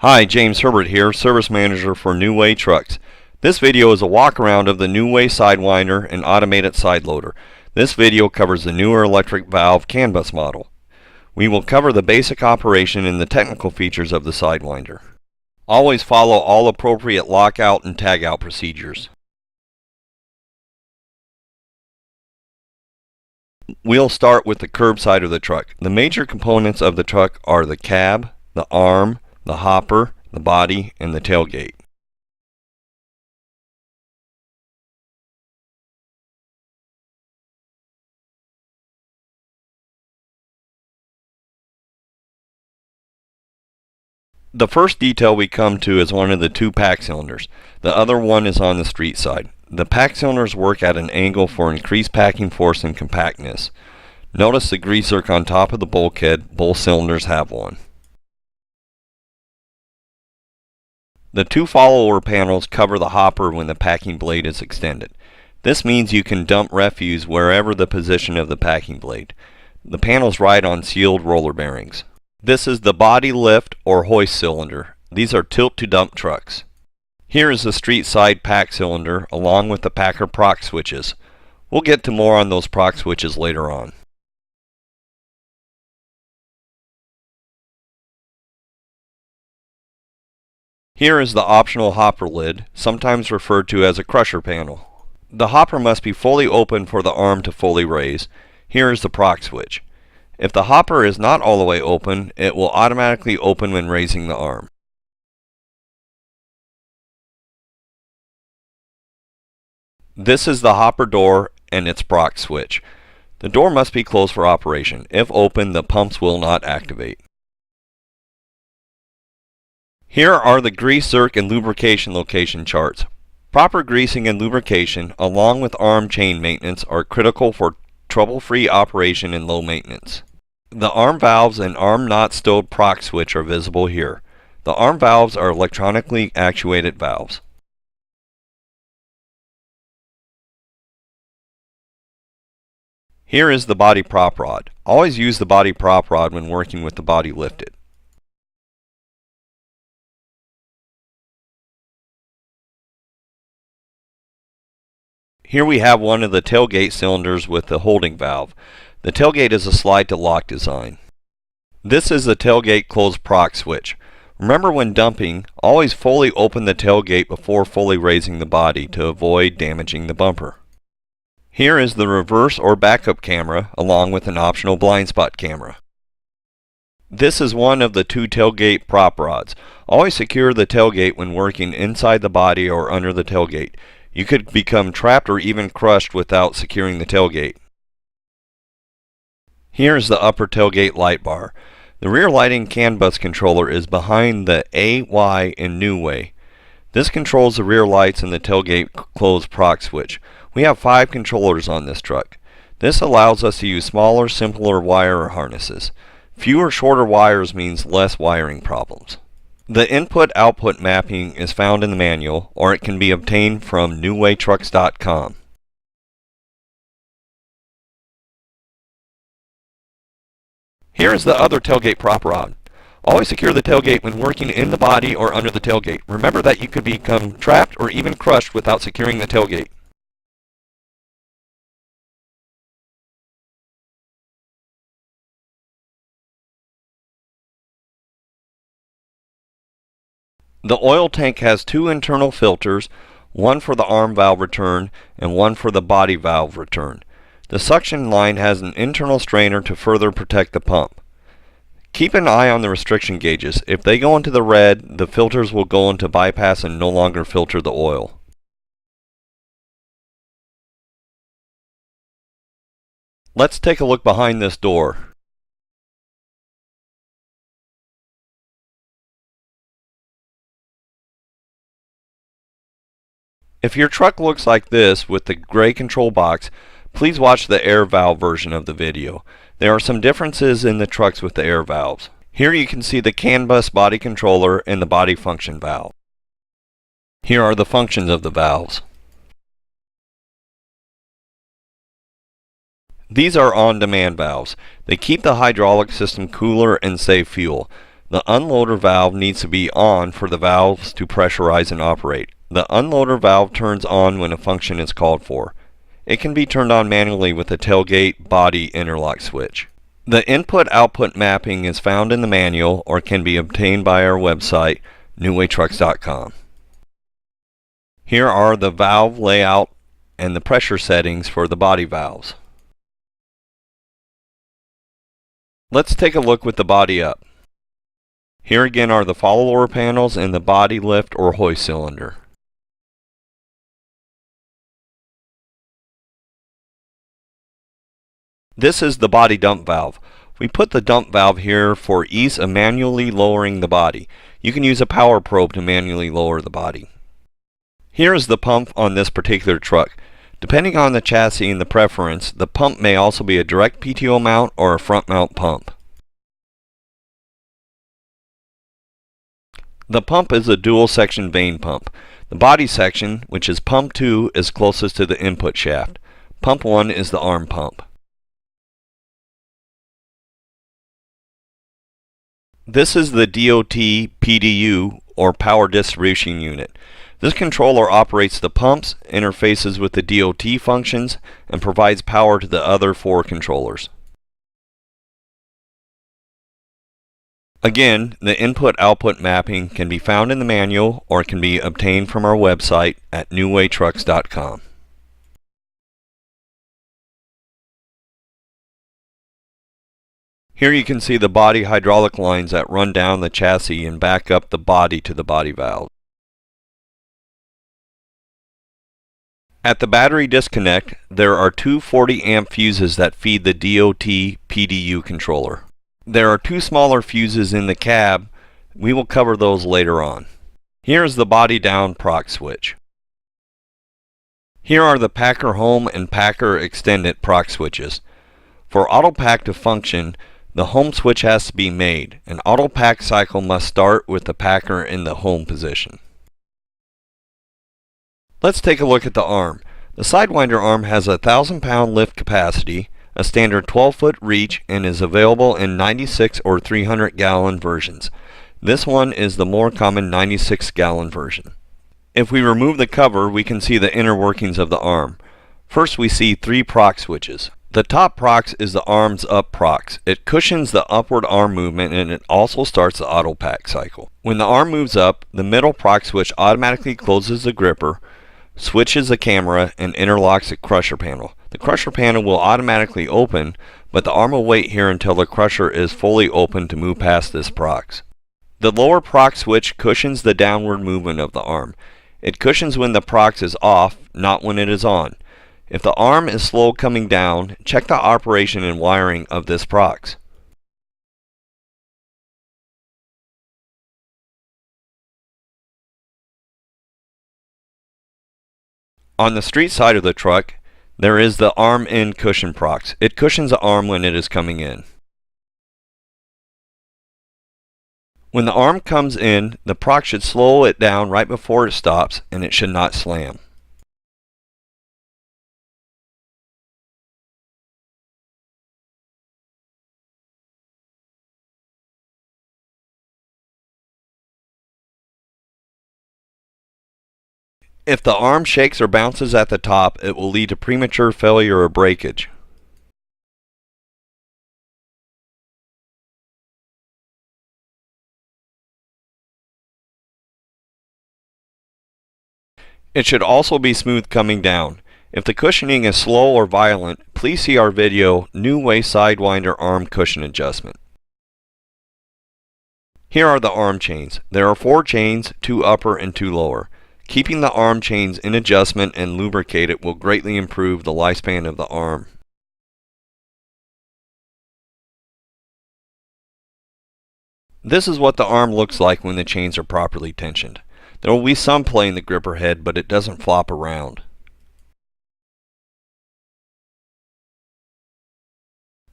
Hi, James Herbert here, Service Manager for New Way Trucks. This video is a walk-around of the New Way Sidewinder and Automated Side Loader. This video covers the newer electric valve CanBUS model. We will cover the basic operation and the technical features of the Sidewinder. Always follow all appropriate lockout and tagout procedures. We'll start with the curb side of the truck. The major components of the truck are the cab, the arm, the hopper, the body, and the tailgate. The first detail we come to is one of the two pack cylinders. The other one is on the street side. The pack cylinders work at an angle for increased packing force and compactness. Notice the grease zerk on top of the bulkhead. Both cylinders have one. The two follower panels cover the hopper when the packing blade is extended. This means you can dump refuse wherever the position of the packing blade. The panels ride on sealed roller bearings. This is the body lift or hoist cylinder. These are tilt to dump trucks. Here is the street side pack cylinder along with the Packer proc switches. We'll get to more on those proc switches later on. Here is the optional hopper lid, sometimes referred to as a crusher panel. The hopper must be fully open for the arm to fully raise. Here is the proc switch. If the hopper is not all the way open, it will automatically open when raising the arm. This is the hopper door and its proc switch. The door must be closed for operation. If open, the pumps will not activate. Here are the grease zerk and lubrication location charts. Proper greasing and lubrication, along with arm chain maintenance, are critical for trouble-free operation and low maintenance. The arm valves and arm not stowed proc switch are visible here. The arm valves are electronically actuated valves. Here is the body prop rod. Always use the body prop rod when working with the body lifted. Here we have one of the tailgate cylinders with the holding valve. The tailgate is a slide to lock design. This is the tailgate close proc switch. Remember, when dumping, always fully open the tailgate before fully raising the body to avoid damaging the bumper. Here is the reverse or backup camera along with an optional blind spot camera. This is one of the two tailgate prop rods. Always secure the tailgate when working inside the body or under the tailgate. You could become trapped or even crushed without securing the tailgate. Here is the upper tailgate light bar. The rear lighting CanBUS controller is behind the A, Y, and New Way. This controls the rear lights and the tailgate close proc switch. We have 5 controllers on this truck. This allows us to use smaller, simpler wire harnesses. Fewer, shorter wires means less wiring problems. The input-output mapping is found in the manual, or it can be obtained from newwaytrucks.com. Here is the other tailgate prop rod. Always secure the tailgate when working in the body or under the tailgate. Remember that you could become trapped or even crushed without securing the tailgate. The oil tank has 2 internal filters, one for the arm valve return and one for the body valve return. The suction line has an internal strainer to further protect the pump. Keep an eye on the restriction gauges. If they go into the red, the filters will go into bypass and no longer filter the oil. Let's take a look behind this door. If your truck looks like this with the gray control box, please watch the air valve version of the video. There are some differences in the trucks with the air valves. Here you can see the CanBUS body controller and the body function valve. Here are the functions of the valves. These are on-demand valves. They keep the hydraulic system cooler and save fuel. The unloader valve needs to be on for the valves to pressurize and operate. The unloader valve turns on when a function is called for. It can be turned on manually with the tailgate body interlock switch. The input-output mapping is found in the manual or can be obtained by our website, newwaytrucks.com. Here are the valve layout and the pressure settings for the body valves. Let's take a look with the body up. Here again are the follower panels and the body lift or hoist cylinder. This is the body dump valve. We put the dump valve here for ease of manually lowering the body. You can use a power probe to manually lower the body. Here is the pump on this particular truck. Depending on the chassis and the preference, the pump may also be a direct PTO mount or a front mount pump. The pump is a dual section vane pump. The body section, which is pump 2, is closest to the input shaft. Pump 1 is the arm pump. This is the DOT PDU or power distribution unit. This controller operates the pumps, interfaces with the DOT functions, and provides power to the other 4 controllers. Again, the input-output mapping can be found in the manual or can be obtained from our website at newwaytrucks.com. Here you can see the body hydraulic lines that run down the chassis and back up the body to the body valve. At the battery disconnect, there are 2 40 amp fuses that feed the DOT PDU controller. There are 2 smaller fuses in the cab. We will cover those later on. Here is the body down proc switch. Here are the Packer Home and Packer Extended proc switches. For auto pack to function, the home switch has to be made. An auto pack cycle must start with the packer in the home position. Let's take a look at the arm. The Sidewinder arm has a 1,000-pound lift capacity, a standard 12-foot reach, and is available in 96 or 300-gallon versions. This one is the more common 96-gallon version. If we remove the cover, we can see the inner workings of the arm. First, we see 3 proc switches. The top proc is the arms up proc. It cushions the upward arm movement and it also starts the auto pack cycle. When the arm moves up, the middle proc switch automatically closes the gripper, switches the camera, and interlocks the crusher panel. The crusher panel will automatically open, but the arm will wait here until the crusher is fully open to move past this proc. The lower proc switch cushions the downward movement of the arm. It cushions when the proc is off, not when it is on. If the arm is slow coming down, check the operation and wiring of this proc. On the street side of the truck, there is the arm in cushion proc. It cushions the arm when it is coming in. When the arm comes in, the proc should slow it down right before it stops, and it should not slam. If the arm shakes or bounces at the top, it will lead to premature failure or breakage. It should also be smooth coming down. If the cushioning is slow or violent, please see our video, New Way Sidewinder Arm Cushion Adjustment. Here are the arm chains. There are 4 chains, 2 upper and 2 lower. Keeping the arm chains in adjustment and lubricated will greatly improve the lifespan of the arm. This is what the arm looks like when the chains are properly tensioned. There will be some play in the gripper head, but it doesn't flop around.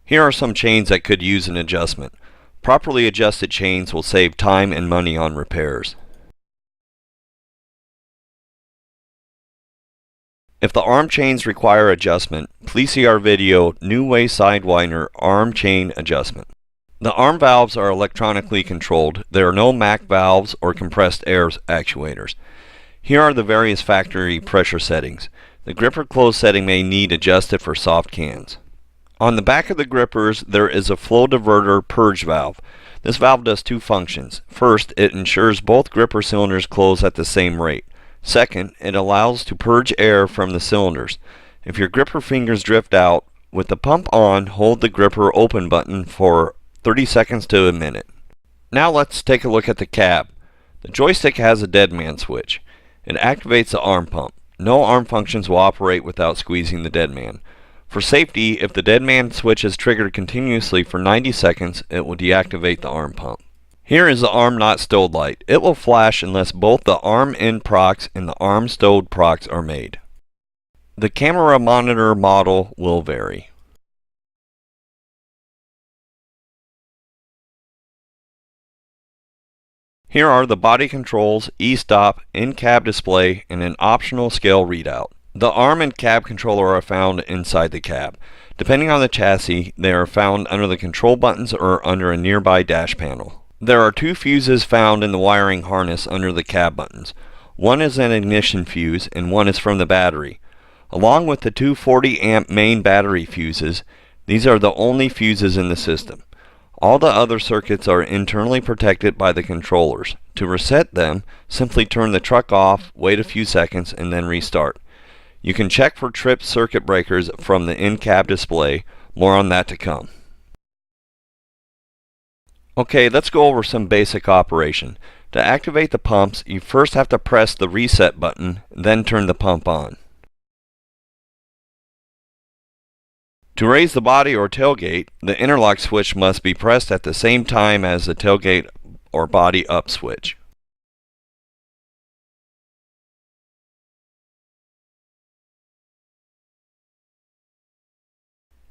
Here are some chains that could use an adjustment. Properly adjusted chains will save time and money on repairs. If the arm chains require adjustment, please see our video, New Way Sidewinder Arm Chain Adjustment. The arm valves are electronically controlled. There are no MAC valves or compressed air actuators. Here are the various factory pressure settings. The gripper close setting may need adjusted for soft cans. On the back of the grippers there is a flow diverter purge valve. This valve does two functions. First, it ensures both gripper cylinders close at the same rate. Second, it allows to purge air from the cylinders. If your gripper fingers drift out, with the pump on, hold the gripper open button for 30 seconds to a minute. Now let's take a look at the cab. The joystick has a dead man switch. It activates the arm pump. No arm functions will operate without squeezing the dead man. For safety, if the dead man switch is triggered continuously for 90 seconds, it will deactivate the arm pump. Here is the arm not stowed light. It will flash unless both the arm end procs and the arm stowed procs are made. The camera monitor model will vary. Here are the body controls, e-stop, in-cab display, and an optional scale readout. The arm and cab controller are found inside the cab. Depending on the chassis, they are found under the control buttons or under a nearby dash panel. There are two fuses found in the wiring harness under the cab buttons. One is an ignition fuse and one is from the battery. Along with the two 40 amp main battery fuses, these are the only fuses in the system. All the other circuits are internally protected by the controllers. To reset them, simply turn the truck off, wait a few seconds, and then restart. You can check for tripped circuit breakers from the in-cab display. More on that to come. Okay, let's go over some basic operation. To activate the pumps, you first have to press the reset button, then turn the pump on. To raise the body or tailgate, the interlock switch must be pressed at the same time as the tailgate or body up switch.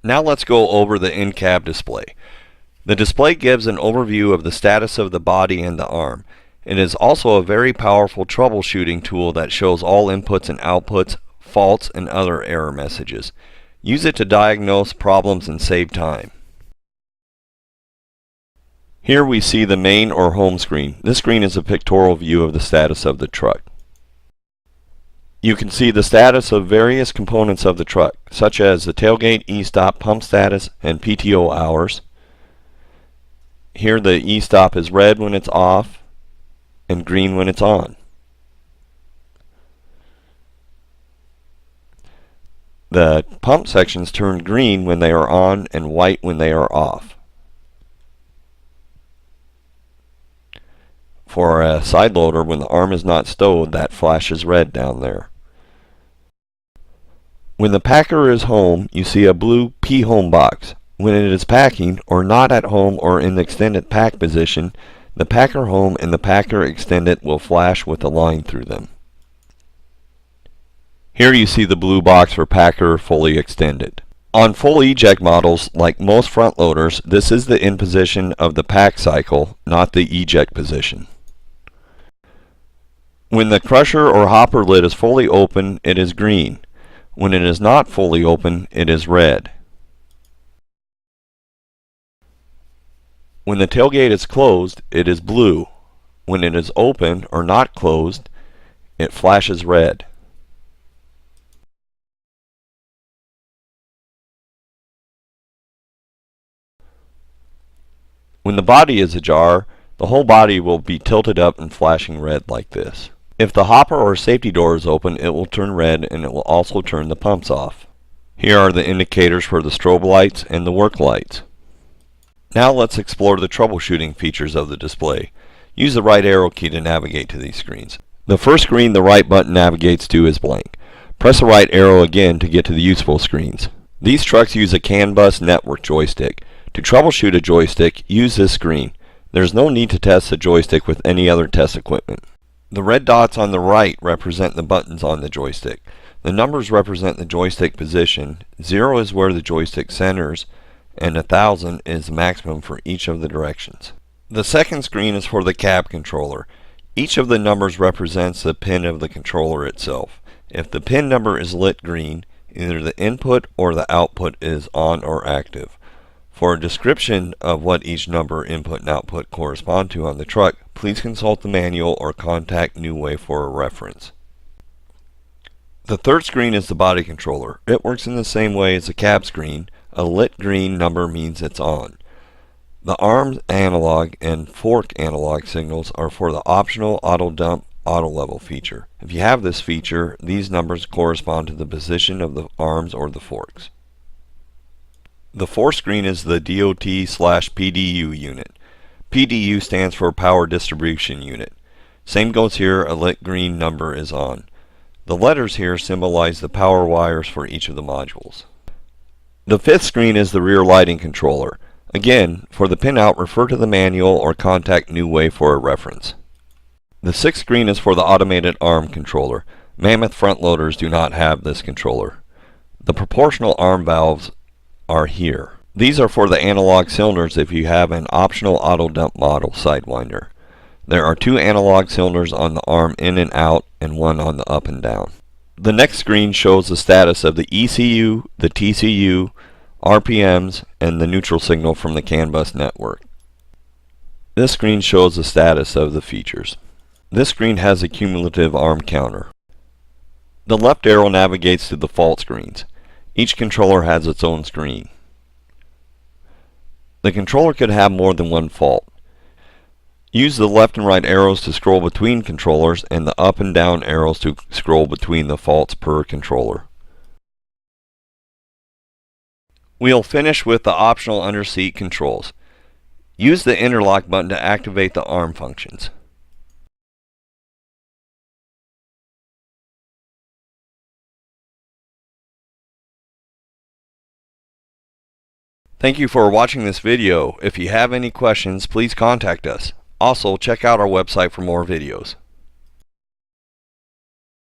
Now let's go over the in-cab display. The display gives an overview of the status of the body and the arm. It is also a very powerful troubleshooting tool that shows all inputs and outputs, faults, and other error messages. Use it to diagnose problems and save time. Here we see the main or home screen. This screen is a pictorial view of the status of the truck. You can see the status of various components of the truck, such as the tailgate, e-stop, pump status, and PTO hours. Here the e-stop is red when it's off and green when it's on. The pump sections turn green when they are on and white when they are off. For a side loader, when the arm is not stowed, that flashes red down there. When the packer is home, you see a blue P-home box. When it is packing, or not at home or in the extended pack position, the packer home and the packer extended will flash with a line through them. Here you see the blue box for packer fully extended. On full eject models, like most front loaders, this is the in position of the pack cycle, not the eject position. When the crusher or hopper lid is fully open, it is green. When it is not fully open, it is red. When the tailgate is closed, it is blue. When it is open or not closed, it flashes red. When the body is ajar, the whole body will be tilted up and flashing red like this. If the hopper or safety door is open, it will turn red and it will also turn the pumps off. Here are the indicators for the strobe lights and the work lights. Now let's explore the troubleshooting features of the display. Use the right arrow key to navigate to these screens. The first screen the right button navigates to is blank. Press the right arrow again to get to the useful screens. These trucks use a CanBUS network joystick. To troubleshoot a joystick, use this screen. There is no need to test the joystick with any other test equipment. The red dots on the right represent the buttons on the joystick. The numbers represent the joystick position. 0 is where the joystick centers, and 1000 is the maximum for each of the directions. The second screen is for the cab controller. Each of the numbers represents the pin of the controller itself. If the pin number is lit green, either the input or the output is on or active. For a description of what each number input and output correspond to on the truck, please consult the manual or contact New Way for a reference. The third screen is the body controller. It works in the same way as the cab screen. A lit green number means it's on. The arm analog and fork analog signals are for the optional auto dump auto level feature. If you have this feature, these numbers correspond to the position of the arms or the forks. The fourth screen is the DOT/PDU unit. PDU stands for Power Distribution Unit. Same goes here, a lit green number is on. The letters here symbolize the power wires for each of the modules. The fifth screen is the rear lighting controller. Again, for the pinout, refer to the manual or contact New Way for a reference. The sixth screen is for the automated arm controller. Mammoth front loaders do not have this controller. The proportional arm valves are here. These are for the analog cylinders if you have an optional auto dump model Sidewinder. There are 2 analog cylinders on the arm in and out and 1 on the up and down. The next screen shows the status of the ECU, the TCU, RPMs, and the neutral signal from the CanBUS network. This screen shows the status of the features. This screen has a cumulative arm counter. The left arrow navigates to the fault screens. Each controller has its own screen. The controller could have more than one fault. Use the left and right arrows to scroll between controllers and the up and down arrows to scroll between the faults per controller. We'll finish with the optional underseat controls. Use the interlock button to activate the arm functions. Thank you for watching this video. If you have any questions, please contact us. Also, check out our website for more videos.